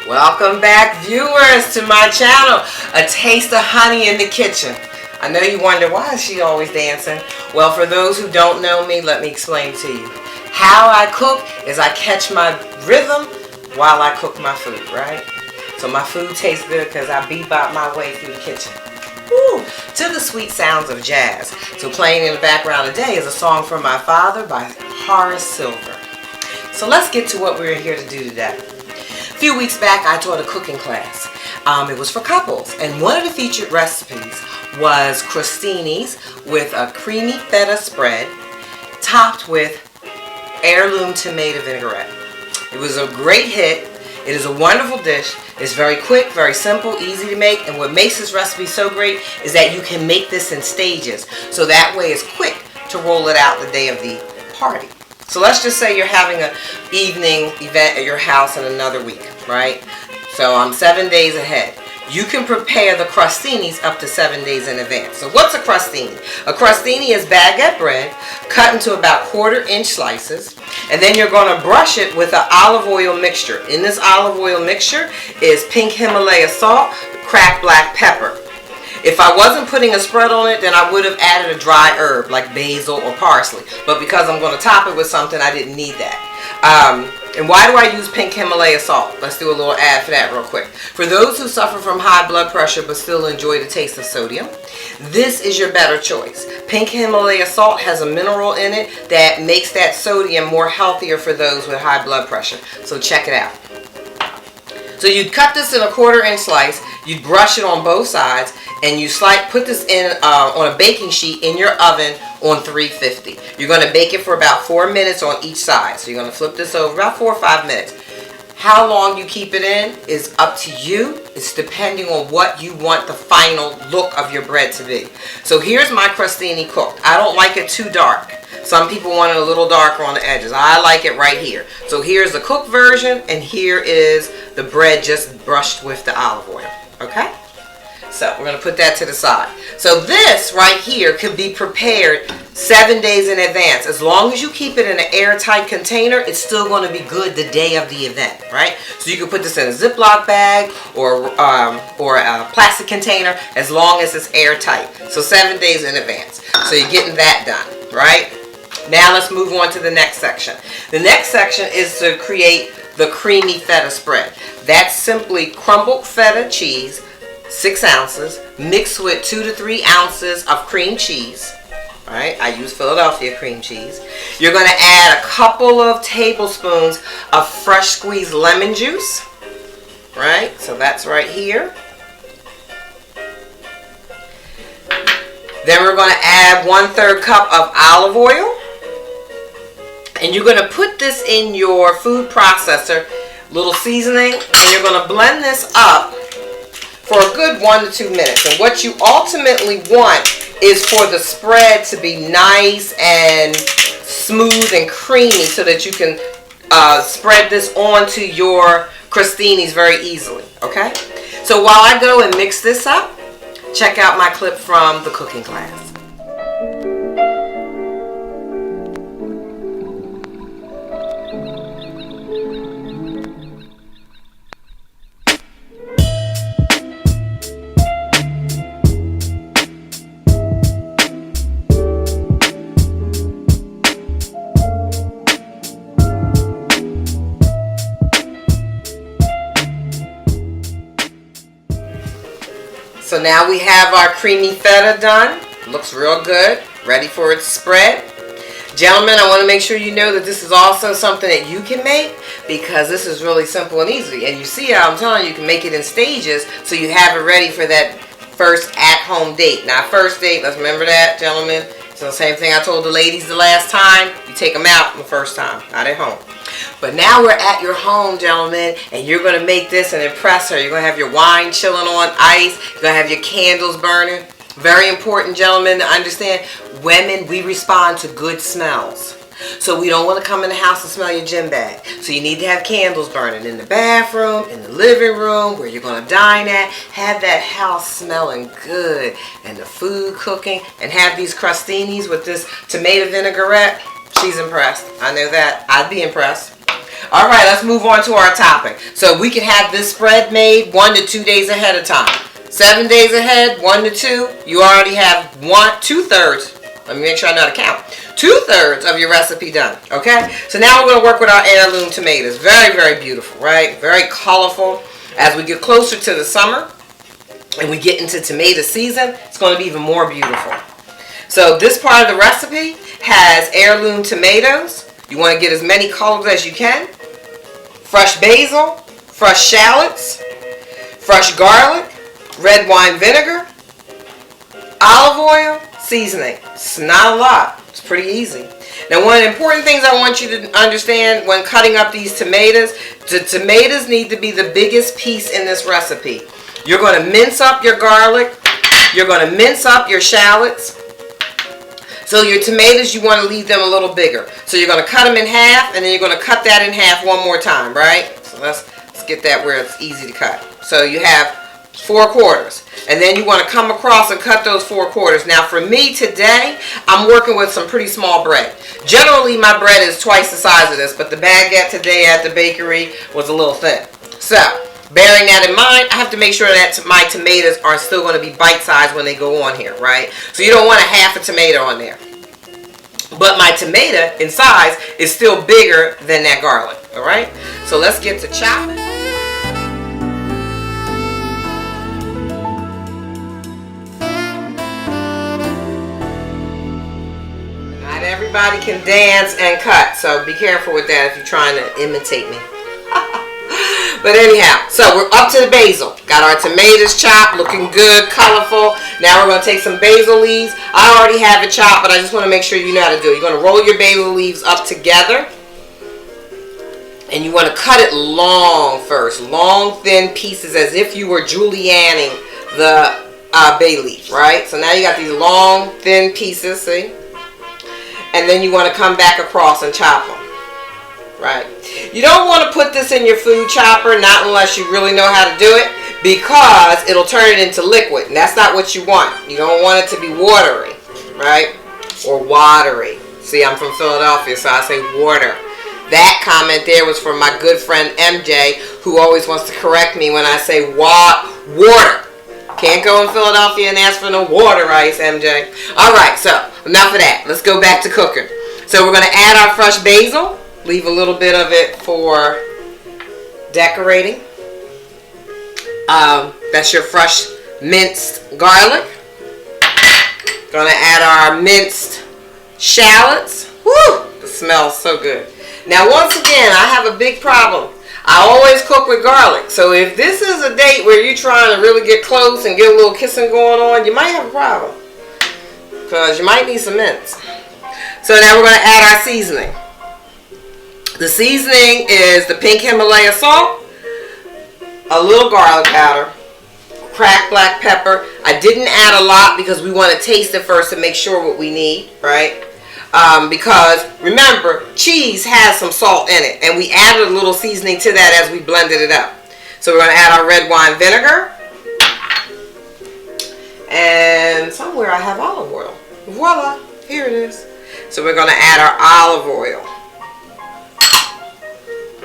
Welcome back, viewers, to my channel, A Taste of Honey in the Kitchen. I know you wonder, why is she always dancing? Well, for those who don't know me, let me explain to you. How I cook is I catch my rhythm while I cook my food, right? So my food tastes good because I bebop my way through the kitchen. Woo, to the sweet sounds of jazz. So playing in the background today is a song from my father by Horace Silver. So let's get to what we're here to do today. A few weeks back, I taught a cooking class. It was for couples, and one of the featured recipes was crostinis with a creamy feta spread topped with heirloom tomato vinaigrette. It was a great hit. It is a wonderful dish. It's very quick, very simple, easy to make, and what makes this recipe so great is that you can make this in stages, so that way it's quick to roll it out the day of the party. So let's just say you're having an evening event at your house in another week, right? So I'm 7 days ahead. You can prepare the crostinis up to 7 days in advance. So what's a crostini? A crostini is baguette bread cut into about 1/4-inch slices, and then you're going to brush it with an olive oil mixture. In this olive oil mixture is pink Himalaya salt, cracked black pepper. If I wasn't putting a spread on it, then I would have added a dry herb like basil or parsley. But because I'm going to top it with something, I didn't need that. And why do I use pink Himalaya salt? Let's do a little ad for that real quick. For those who suffer from high blood pressure but still enjoy the taste of sodium, this is your better choice. Pink Himalaya salt has a mineral in it that makes that sodium more healthier for those with high blood pressure. So check it out. So you'd cut this in a 1/4-inch slice, you'd brush it on both sides, and you put this in on a baking sheet in your oven on 350. You're going to bake it for about 4 minutes on each side. So you're going to flip this over about 4 or 5 minutes. How long you keep it in is up to you. It's depending on what you want the final look of your bread to be. So here's my crostini cooked. I don't like it too dark. Some people want it a little darker on the edges. I like it right here. So here's the cooked version, and here is the bread just brushed with the olive oil. Okay? So we're going to put that to the side. So this right here could be prepared 7 days in advance. As long as you keep it in an airtight container, it's still going to be good the day of the event, right? So you can put this in a Ziploc bag or a plastic container as long as it's airtight. So 7 days in advance. So you're getting that done, right? Now let's move on to the next section. The next section is to create the creamy feta spread. That's simply crumbled feta cheese, 6 ounces, mixed with 2 to 3 ounces of cream cheese. All right, I use Philadelphia cream cheese. You're going to add a couple of tablespoons of fresh squeezed lemon juice. Right, so that's right here. Then we're going to add 1/3 cup of olive oil. And you're going to put this in your food processor, little seasoning, and you're going to blend this up for a good 1 to 2 minutes. And what you ultimately want is for the spread to be nice and smooth and creamy so that you can spread this onto your crostinis very easily. Okay? So while I go and mix this up, check out my clip from the cooking class. So now we have our creamy feta done. Looks real good. Ready for its spread. Gentlemen, I want to make sure you know that this is also something that you can make because this is really simple and easy. And you see how I'm telling you, you can make it in stages so you have it ready for that first at-home date. Now, first date, let's remember that, gentlemen. So the same thing I told the ladies the last time. You take them out the first time, not at home. But now we're at your home, gentlemen, and you're going to make this and impress her. You're going to have your wine chilling on ice. You're going to have your candles burning. Very important, gentlemen, to understand. Women, we respond to good smells. So we don't want to come in the house and smell your gym bag. So you need to have candles burning in the bathroom, in the living room, where you're going to dine at. Have that house smelling good and the food cooking, and have these crostinis with this tomato vinaigrette. She's impressed. I know that. I'd be impressed. All right, let's move on to our topping. So we can have this spread made 1 to 2 days ahead of time. 7 days ahead, 1 to 2, you already have 2/3. Let me make sure I know how to count. 2/3 of your recipe done, okay? So now we're going to work with our heirloom tomatoes. Very, very beautiful, right? Very colorful. As we get closer to the summer and we get into tomato season, it's going to be even more beautiful. So this part of the recipe has heirloom tomatoes. You want to get as many colors as you can. Fresh basil, fresh shallots, fresh garlic, red wine vinegar, olive oil, seasoning. It's not a lot. It's pretty easy. Now, one of the important things I want you to understand when cutting up these tomatoes, the tomatoes need to be the biggest piece in this recipe. You're going to mince up your garlic. You're going to mince up your shallots. So your tomatoes, you want to leave them a little bigger. So you're going to cut them in half, and then you're going to cut that in half one more time, right? So let's get that where it's easy to cut. So you have 4/4, and then you want to come across and cut those 4/4. Now for me today, I'm working with some pretty small bread. Generally my bread is twice the size of this, but the baguette today at the bakery was a little thin. So bearing that in mind, I have to make sure that my tomatoes are still going to be bite-sized when they go on here, right? So you don't want a half a tomato on there. But my tomato in size is still bigger than that garlic, all right? So let's get to chopping. Not everybody can dance and cut, so be careful with that if you're trying to imitate me. But anyhow, so we're up to the basil. Got our tomatoes chopped, looking good, colorful. Now we're going to take some basil leaves. I already have it chopped, but I just want to make sure you know how to do it. You're going to roll your basil leaves up together. And you want to cut it long first. Long, thin pieces as if you were julienning the bay leaf, right? So now you got these long, thin pieces, see? And then you want to come back across and chop them. Right. You don't want to put this in your food chopper, not unless you really know how to do it, because it'll turn it into liquid, and that's not what you want. You don't want it to be watery, right? Or watery. See, I'm from Philadelphia, so I say water. That comment there was from my good friend MJ, who always wants to correct me when I say water. Can't go in Philadelphia and ask for no water ice, MJ. All right, so enough of that. Let's go back to cooking. So we're going to add our fresh basil. Leave a little bit of it for decorating. That's your fresh minced garlic. Gonna add our minced shallots. Woo! The smells so good. Now once again, I have a big problem. I always cook with garlic. So if this is a date where you're trying to really get close and get a little kissing going on, you might have a problem. Because you might need some mince. So now we're going to add our seasoning. The seasoning is the pink Himalaya salt, a little garlic powder, cracked black pepper. I didn't add a lot because we want to taste it first to make sure what we need, right? Because remember, cheese has some salt in it, and we added a little seasoning to that as we blended it up. So we're going to add our red wine vinegar, and somewhere I have olive oil. Voila, here it is. So we're going to add our olive oil.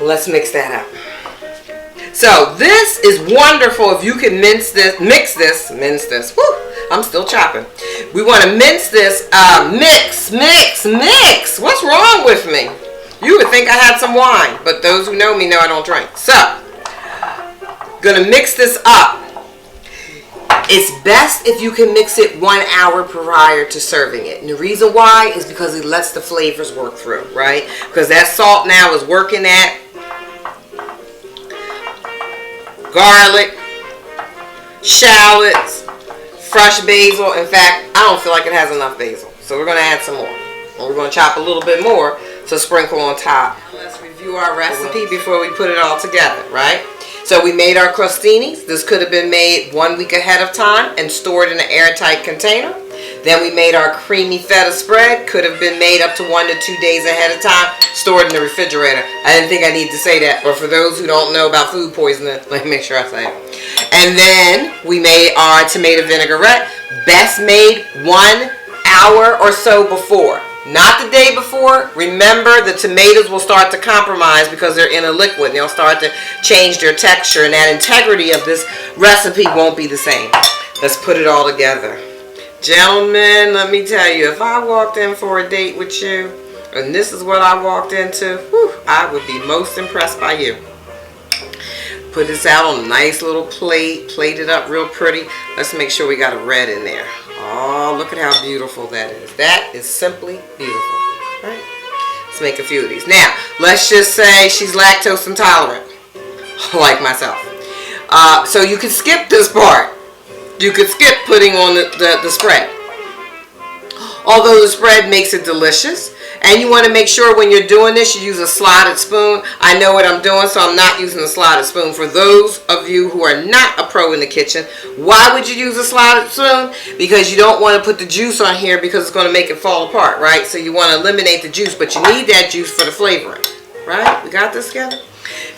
Let's mix that up. So this is wonderful if you can mix this. Woo, I'm still chopping. We want to mince this, mix. What's wrong with me? You would think I had some wine, but those who know me know I don't drink. So, gonna mix this up. It's best if you can mix it 1 hour prior to serving it. And the reason why is because it lets the flavors work through, right? Because that salt now is working at garlic, shallots, fresh basil. In fact, I don't feel like it has enough basil. So we're going to add some more. And we're going to chop a little bit more to sprinkle on top. Now let's review our recipe before we put it all together, right? So we made our crostinis. This could have been made 1 week ahead of time and stored in an airtight container. Then we made our creamy feta spread. Could have been made up to 1 to 2 days ahead of time, stored in the refrigerator. I didn't think I need to say that, but for those who don't know about food poisoning, let me make sure I say it. And then we made our tomato vinaigrette, best made 1 hour or so before. Not the day before. Remember, the tomatoes will start to compromise because they're in a liquid. They'll start to change their texture, and that integrity of this recipe won't be the same. Let's put it all together. Gentlemen, let me tell you, if I walked in for a date with you, and this is what I walked into, I would be most impressed by you. Put this out on a nice little plate. Plate it up real pretty. Let's make sure we got a red in there. Oh, look at how beautiful that is. That is simply beautiful. All right. Let's make a few of these. Now, let's just say she's lactose intolerant, like myself. So you could skip this part. You could skip putting on the spread. Although the spread makes it delicious. And you want to make sure when you're doing this, you use a slotted spoon. I know what I'm doing, so I'm not using a slotted spoon. For those of you who are not a pro in the kitchen, why would you use a slotted spoon? Because you don't want to put the juice on here because it's going to make it fall apart, right? So you want to eliminate the juice, but you need that juice for the flavoring, right? We got this together?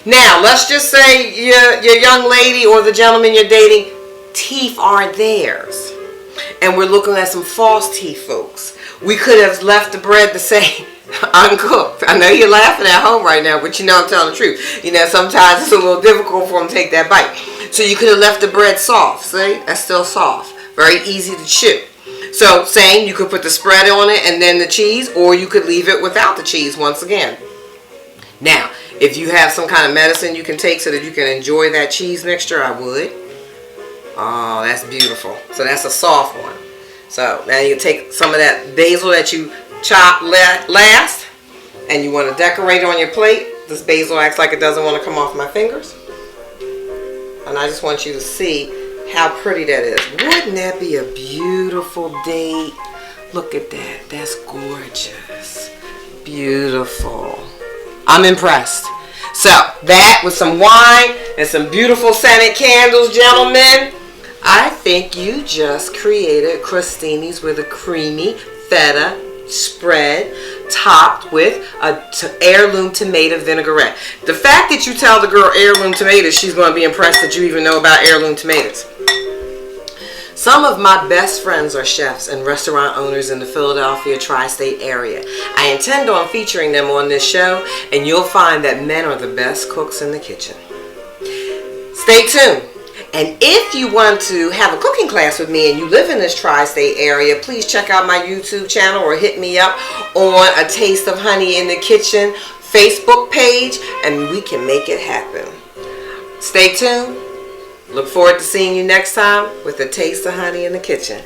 Now, let's just say your young lady or the gentleman you're dating, teeth aren't theirs. And we're looking at some false teeth, folks. We could have left the bread the same, uncooked. I know you're laughing at home right now, but you know I'm telling the truth. You know, sometimes it's a little difficult for them to take that bite. So you could have left the bread soft. See? That's still soft. Very easy to chew. So, same, you could put the spread on it and then the cheese, or you could leave it without the cheese once again. Now, if you have some kind of medicine you can take so that you can enjoy that cheese mixture, I would. Oh, that's beautiful. So that's a soft one. So now you take some of that basil that you chop last, and you want to decorate it on your plate. This basil acts like it doesn't want to come off my fingers. And I just want you to see how pretty that is. Wouldn't that be a beautiful date? Look at that. That's gorgeous. Beautiful. I'm impressed. So that with some wine and some beautiful scented candles, gentlemen, I think you just created crostinis with a creamy feta spread topped with a heirloom tomato vinaigrette. The fact that you tell the girl heirloom tomatoes, she's going to be impressed that you even know about heirloom tomatoes. Some of my best friends are chefs and restaurant owners in the Philadelphia tri-state area. I intend on featuring them on this show, and you'll find that men are the best cooks in the kitchen. Stay tuned. And if you want to have a cooking class with me and you live in this tri-state area, please check out my YouTube channel or hit me up on A Taste of Honey in the Kitchen Facebook page, and we can make it happen. Stay tuned. Look forward to seeing you next time with A Taste of Honey in the Kitchen.